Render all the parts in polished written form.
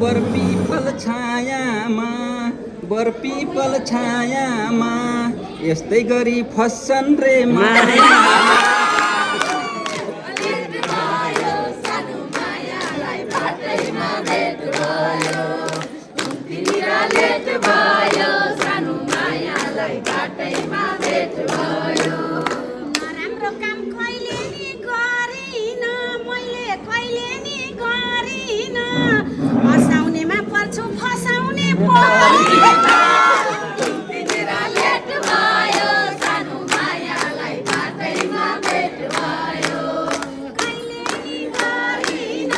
बरपिपल छायामा बरपिपल छायामा यस्तै गरी फस्छन् रे माया नराम्रो काम कहिले नि गरिन मैले कहिले नि गरिन हँसाउनेमा पर्छु फसाउने परिन तिमीरा लेट भयो सानो मायालाई बाटैमा भेट भयो कहिले नि गरिन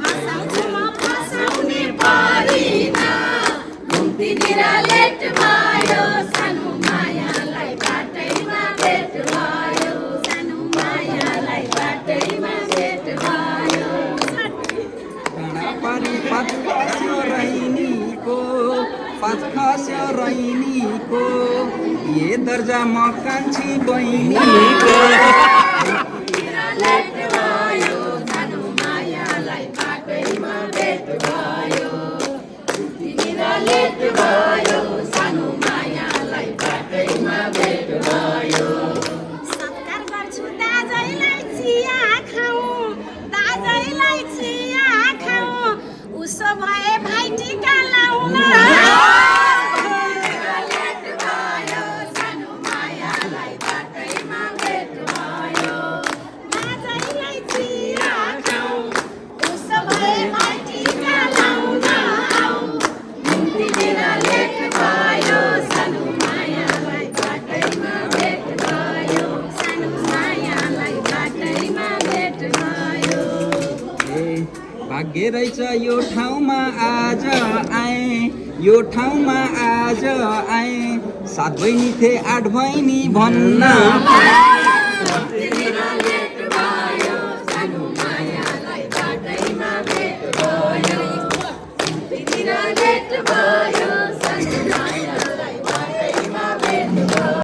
हँसाउँछु म फसाउने परिन तिमीरा लेट भयो सानो मायालाई बाटैमा भेट भयो सानो मायालाई बाटैमा भेट भयो डाँडा पारी पात खस्यो रैनीको ये दर्जा म कान्छी बहिनीको तिमीरा लेट भयो सानो मायालाई बाटैमा भेट भयो तिमीरा लेट भयो सानो मायालाई बाटैमा भेट भयो सत्कार गर्छु दाजैलाई चिया खाऊ दाजैलाई चिया खाऊ उसो भए भाइ टिका लाउन तिमीरा लेट भयो सानो मायालाई बाटैमा भेट भयो दाजैलाई चिया खाऊ उसो भए भाइ टिका लाउन आऊ तिमीरा लेट भयो सानो मायालाई बाटैमा भेट भयो सानो मायालाई बाटैमा भेट भयो ए भाग्य रहेछ यो ठाउँमा आज आए यो ठाउँमा आज आए 7 बहिनी थिए 8 बहिनी भन्न तिमीरा लेट भयो सानो मायालाई बाटैमा भेट भयो तिमीरा लेट भयो